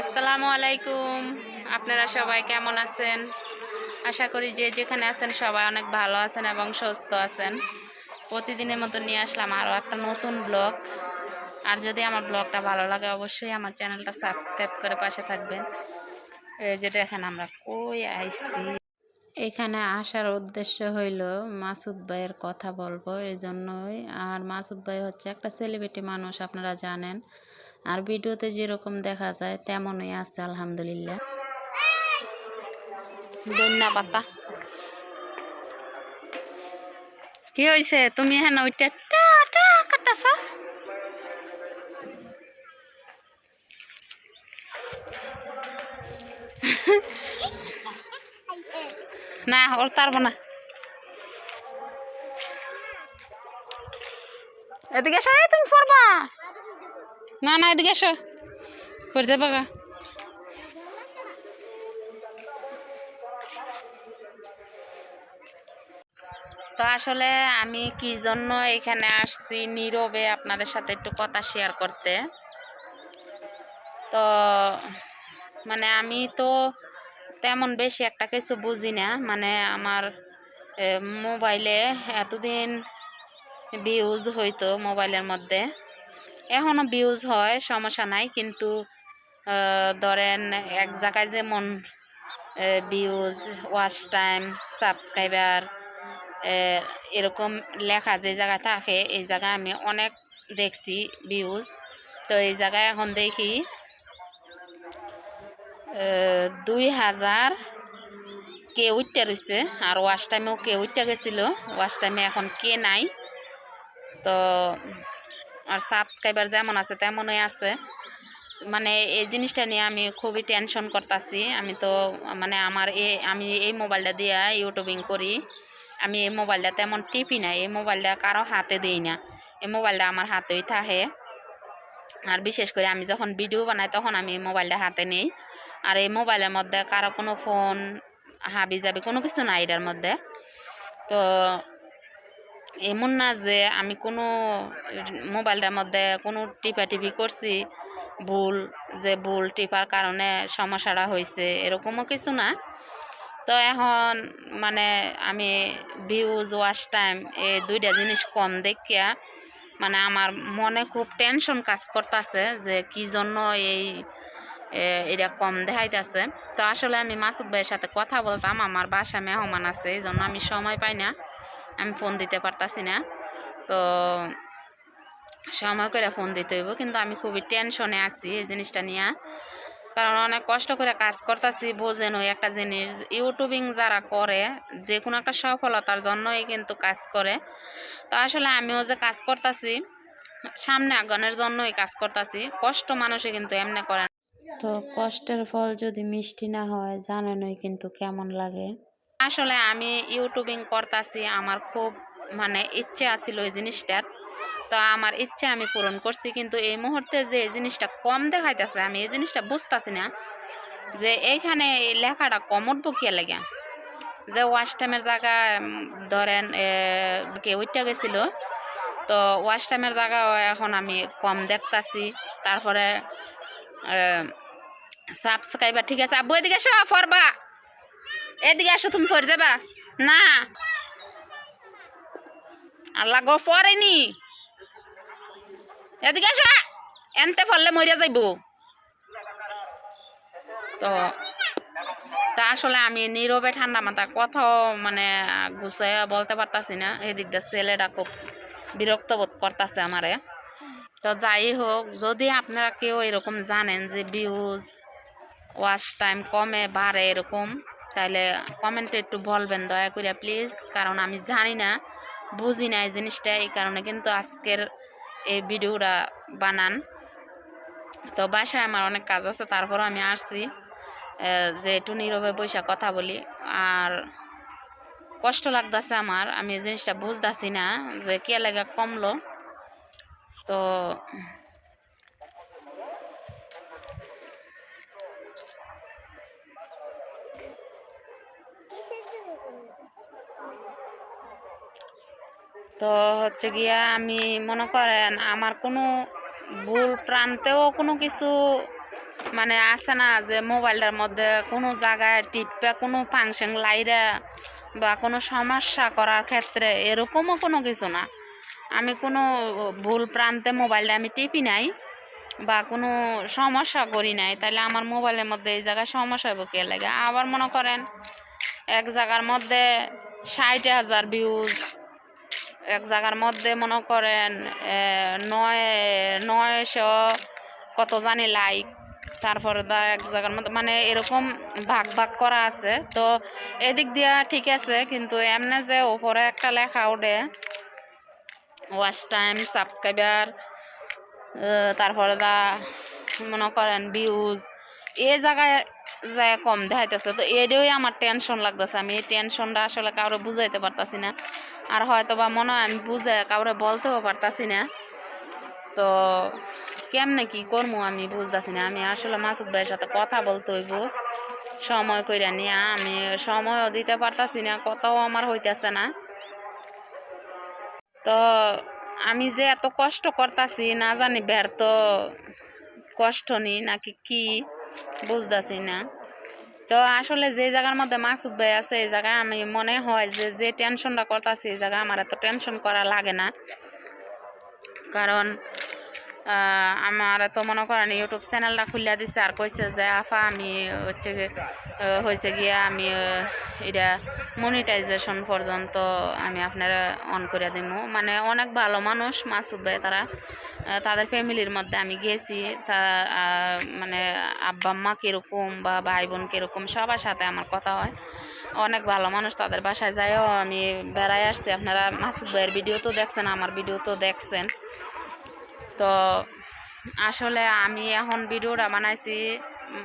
আসসালামু আলাইকুম। আপনারা সবাই কেমন আছেন? আশা করি যে যেখানে আছেন সবাই অনেক ভালো আছেন এবং সুস্থ আছেন। প্রতিদিনের মতো নিয়ে আসলাম আরও একটা নতুন ব্লগ। আর যদি আমার ব্লগটা ভালো লাগে অবশ্যই আমার চ্যানেলটা সাবস্ক্রাইব করে পাশে থাকবেন। এই যে দেখেন আমরা কই আইছি। এখানে আসার উদ্দেশ্য হইল মাসুদ ভাইয়ের কথা বলবো, এই জন্যই। আর মাসুদ ভাই হচ্ছে একটা সেলিব্রিটি মানুষ, আপনারা জানেন। আর ভিডিওতে যেরকম দেখা যায় তেমনই আছে আলহামদুলিল্লাহ। ধন্যা পাতা কি হয়েছে? তুমি হ্যাঁ ওইটা কাটাছ না, ওর তারবো না। এদিকে এসো, তুমি পড়বা না? না, এদিকে এসো, পড়ে যাবা গা। তো আসলে আমি কি জন্য এখানে আসছি নীরবে আপনাদের সাথে একটু কথা শেয়ার করতে। তো মানে আমি তো তেমন বেশি একটা কিছু বুঝি না। মানে আমার মোবাইলে এতদিন ভিউজ হইতো মোবাইলের মধ্যে, এখনও ভিউজ হয়, সমস্যা নাই। কিন্তু ধরেন এক জায়গায় যেমন ভিউজ, ওয়াচ টাইম, সাবস্ক্রাইবার এরকম লেখা যে জায়গায় থাকে, এই জায়গায় আমি অনেক দেখছি ভিউজ। তো এই জায়গায় এখন দেখি 2000 কে উঠতে রয়েছে। আর ওয়াচ টাইমেও কে উঠতে গেছিল, ওয়াচ টাইমে এখন কে নাই। তো আর সাবস্ক্রাইবার যেমন আছে তেমনই আছে। মানে এই জিনিসটা নিয়ে আমি খুবই টেনশন করতেছি। আমি তো মানে আমি এই মোবাইলটা দিয়ে ইউটিউবিং করি। আমি এই মোবাইলটা তেমন টিপি না, এই মোবাইলটা কারো হাতে দিই না, এই মোবাইলটা আমার হাতেই থাকে। আর বিশেষ করে আমি যখন ভিডিও বানাই তখন আমি এই মোবাইলটা হাতে নিই। আর এই মোবাইলের মধ্যে কারো কোনো ফোন হাবি যাবি কোনো কিছু নাই এটার মধ্যে। তো এমন না যে আমি কোনো মোবাইলটার মধ্যে কোনো টিপি করছি ভুল টিপার কারণে সমস্যাটা হয়েছে, এরকমও কিছু না। তো এখন মানে আমি ভিউজ, ওয়াচ টাইম এই দুইটা জিনিস কম দেখিয়া মানে আমার মনে খুব টেনশন কাজ করতেছে যে কি জন্য এটা কম দেখাইতেছে। তো আসলে আমি মাসুদ ভাইয়ের সাথে কথা বলতাম, আমার বাসায় মেহমান আছে, এই জন্য আমি সময় পাই না, আমি ফোন দিতে পারতাছি না। তো সময় করে ফোন দিতে হইব। কিন্তু আমি খুবই টেনশনে আছি এই জিনিসটা নিয়ে, কারণ অনেক কষ্ট করে কাজ করতেছি। বোঝেন, ওই একটা জিনিস ইউটিউবিং যারা করে যে কোনো একটা সফলতার জন্যই কিন্তু কাজ করে। তো আসলে আমিও যে কাজ করতেছি সামনে আগানোর জন্যই কাজ করতেছি। কষ্ট মানুষে কিন্তু এমনি করে। তো কষ্টের ফল যদি মিষ্টি না হয় জানেনই কিন্তু কেমন লাগে। আসলে আমি ইউটিউবিং করতেছি, আমার খুব মানে ইচ্ছে আছিল ওই জিনিসটার। তো আমার ইচ্ছে আমি পূরণ করছি, কিন্তু এই মুহূর্তে যে এই জিনিসটা কম দেখাইতেছে আমি এই জিনিসটা বুঝতেছি না যে এইখানে এই লেখাটা কম উঠবো কে লেগে। যে ওয়াচ টাইমের জায়গায় ধরেন কে উঠতে গেছিল, তো ওয়াচ টাইমের জায়গায় এখন আমি কম দেখতাছি। তারপরে সাবস্ক্রাইবার ঠিক আছে। আব্বু এদিকে আসো, ফরবা এদিকে আসো, তুমি ফর যাবা না? আল্লাহ গো ফরেনি, এদিকে আসো, এনতে ফললে মরিয়া যাইব। তো তা আসলে আমি নীরবে ঠান্ডা মাথা কথাও মানে গুছাইয়া বলতে পারতাছি না। এদিক দিয়ে ছেলেটা খুব বিরক্ত বোধ করতেছে আমারে। তো যাই হোক, যদি আপনারা কেউ এরকম জানেন যে ভিউজ, ওয়াচ টাইম কমে বাড়ে এরকম, তাহলে কমেন্টে একটু বলবেন দয়া করে প্লিজ। কারণ আমি জানি না, বুঝি না এই জিনিসটা, এই কারণে কিন্তু আজকের এই ভিডিওটা বানান। তো বাসায় আমার অনেক কাজ আছে, তারপরও আমি আসছি যে একটু নীরবে বৈশা কথা বলি। আর কষ্ট লাগতেছে আমার, আমি এই জিনিসটা বুঝতেছি না যে কে লাগা কমলো। তো তো হচ্ছে গিয়া আমি মনে করেন আমার কোনো ভুল প্রান্তেও কোনো কিছু মানে আছে না যে মোবাইলটার মধ্যে কোনো জায়গায় টিপে কোনো ফাংশন লাইরা বা কোনো সমস্যা করার ক্ষেত্রে এরকমও কোনো কিছু না। আমি কোনো ভুল প্রান্তে মোবাইলটা আমি টিপি নাই বা কোনো সমস্যা করি নাই, তাহলে আমার মোবাইলের মধ্যে এই জায়গায় সমস্যা হইব কে লাগে? আবার মনে করেন এক জায়গার মধ্যে 60,000 ভিউজ, এক জায়গার মধ্যে মনে করেন 900 কত জানি লাইক, তারপরে এক জায়গার মধ্যে মানে এরকম ভাগ ভাগ করা আছে। তো এদিক দিয়া ঠিক আছে, কিন্তু এমনি যে ওপরে একটা লেখা ওঠে ওয়াচ টাইম, সাবস্ক্রাইবার, তারপরে মনে করেন ভিউজ, এই জায়গায় যায় কম দেখাইতেছে। তো এটাই আমার টেনশন লাগতেছে। আমি এই টেনশনটা আসলে কাউরে বুঝাইতে পারতাছি না, আর হয়তো বা মনে হয় আমি বুঝে কাউরে বলতেও পারতাছি না। তো কেমনে কি করবো আমি বুঝতেছি না। আমি আসলে মাসুদ ভাইয়ের সাথে কথা বলতে হইব সময় কইরা নিয়ে, আমি সময়ও দিতে পারতাছি না, কথাও আমার হইতেছে না। তো আমি যে এত কষ্ট করতাছি না জানি ব্যর্থ কষ্ট নি নাকি কি বুঝতেছি না। তো আসলে যে জায়গার মধ্যে মাসুদ ভাই আছে এই জায়গায় আমি মনে হয় যে যে টেনশনটা করতেছি এই জায়গায় আমার এত টেনশন করা লাগে না। কারণ আমার তো মনে করেন ইউটিউব চ্যানেলটা খুলিয়া দিছে আর কইছে যে আফা আমি হয়েছে গিয়া আমি এটা মনিটাইজেশন পর্যন্ত আমি আপনারা অন করে দিব। মানে অনেক ভালো মানুষ মাসুদ ভাই, তারা তাদের ফ্যামিলির মধ্যে আমি গেছি, তা মানে আব্বা আম্মা কীরকম বা ভাই বোন কীরকম সবার সাথে আমার কথা হয়। অনেক ভালো মানুষ, তাদের বাসায় যাইও আমি বেড়াই আসছি। আপনারা মাসুদ ভাইয়ের ভিডিও তো দেখছেন, আমার ভিডিও তো দেখছেন। তো আসলে আমি এখন ভিডিওটা বানাইছি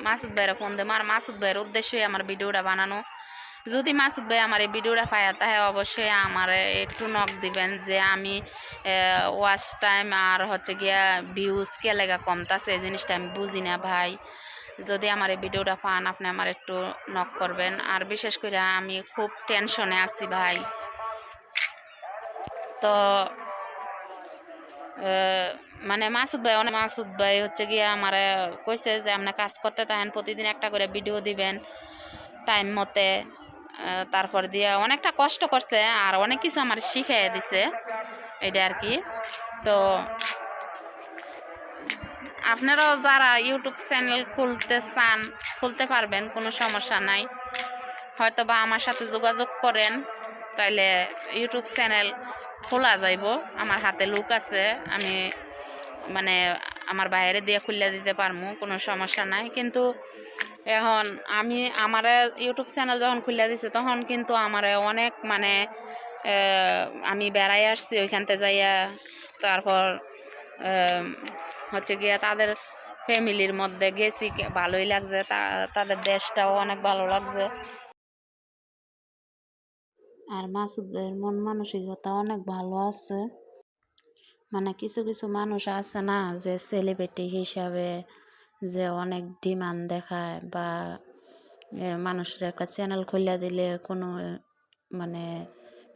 মাসুদ ভাইয়ের ফোন দিয়ে, আর মাসুদ ভাইয়ের উদ্দেশ্যই আমার ভিডিওটা বানানো। যদি মাসুদ ভাই আমার এই ভিডিওটা পায় তাহলে অবশ্যই আমার একটু নক দিবেন যে আমি ওয়াচ টাইম আর হচ্ছে গিয়া ভিউজ কে লেগা কমতাছে, এই জিনিসটা আমি বুঝি না ভাই। যদি আমার এই ভিডিওটা পান আপনি আমার একটু নক করবেন। আর বিশেষ করে আমি খুব টেনশনে আছি ভাই। তো মানে মাসুদ ভাই হচ্ছে গিয়ে আমার কইছে যে আপনার কাজ করতে থাকেন, প্রতিদিন একটা করে ভিডিও দিবেন টাইম মতে। তারপর দিয়ে অনেকটা কষ্ট করছে আর অনেক কিছু আমার শিখাই দিছে এটা আর কি। তো আপনারাও যারা ইউটিউব চ্যানেল খুলতে চান খুলতে পারবেন, কোনো সমস্যা নাই। হয়তো বা আমার সাথে যোগাযোগ করেন, তাইলে ইউটিউব চ্যানেল খোলা যাইব। আমার হাতে লোক আছে, আমি মানে আমার বাইরে দিয়ে খুলে দিতে পারবো, কোনো সমস্যা নাই। কিন্তু এখন আমার ইউটিউব চ্যানেল যখন খুলে দিছে তখন কিন্তু আমার অনেক মানে আমি বেড়াই আসছি ওইখানতে যাইয়া, তারপর হচ্ছে গিয়া তাদের ফ্যামিলির মধ্যে গেছি, ভালোই লাগছে, তাদের দেশটাও অনেক ভালো লাগছে। আর মাসুদ ভাইয়ের মন মানসিকতা অনেক ভালো আছে। মানে কিছু কিছু মানুষ আছে না যে সেলিব্রিটি হিসাবে যে অনেক ডিমান্ড দেখায় বা মানুষের একটা চ্যানেল খুলে দিলে কোনো মানে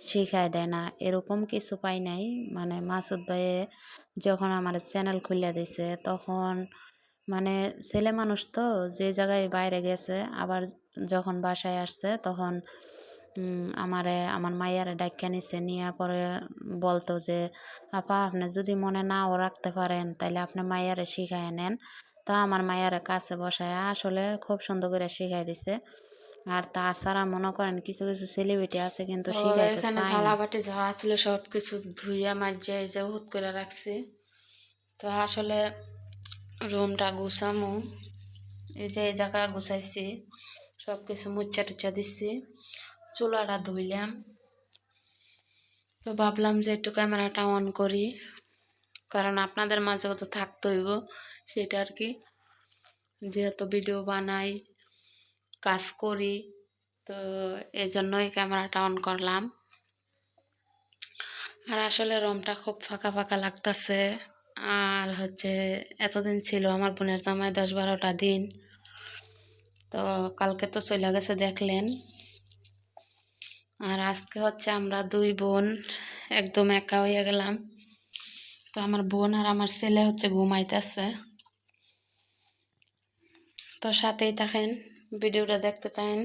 শিখায় দেয় না, এরকম কিছু পাই নাই। মানে মাসুদ ভাইয়ে যখন আমার চ্যানেল খুলে দিছে তখন মানে ছেলে মানুষ তো যে জায়গায় বাইরে গেছে, আবার যখন বাসায় আসছে তখন আমার মাইয়ারে ডাক্কা নিছে, নিয়ে পরে বলতো যে আপা আপনি যদি মনে নাও রাখতে পারেন তাহলে আপনি মাইয়ারে শিখায় নেন। তা আমার মাইয়ারে কাছে বসায় আসলে খুব সুন্দর করে শিখাই দিছে। আর তাছাড়া মনে করেন কিছু কিছু সেলিব্রিটি আছে কিন্তু শিখাইতে চায় না। থালা বাটি যা ছিল সব কিছু ধুইয়া মাজিয়া এই যে হুট করে রাখছি। তো আসলে রুমটা গুছামু, এই যে এই জায়গা গুছাইছি, সব কিছু মুচ্ছা টুচ্ছা দিচ্ছি, চুলাটা ধুইলাম। তো ভাবলাম যে একটু ক্যামেরাটা অন করি, কারণ আপনাদের মাঝেও তো থাকতে হইব, সেটা আর কি। যেহেতু ভিডিও বানাই কাজ করি, তো এই জন্যই ক্যামেরাটা অন করলাম। আর আসলে রুমটা খুব ফাঁকা ফাঁকা লাগতেছে। আর হচ্ছে এতদিন ছিল আমার বোনের জামাই 10-12টা দিন, তো কালকে তো চলে গেছে দেখলেন। আর আজকে হচ্ছে আমরা দুই বোন একদম একা হয়ে গেলাম। তো আমার বোন আর আমার ছেলে হচ্ছে ঘুমাইতেছে। তো সাথেই থাকেন, ভিডিওটা দেখতে থাকেন।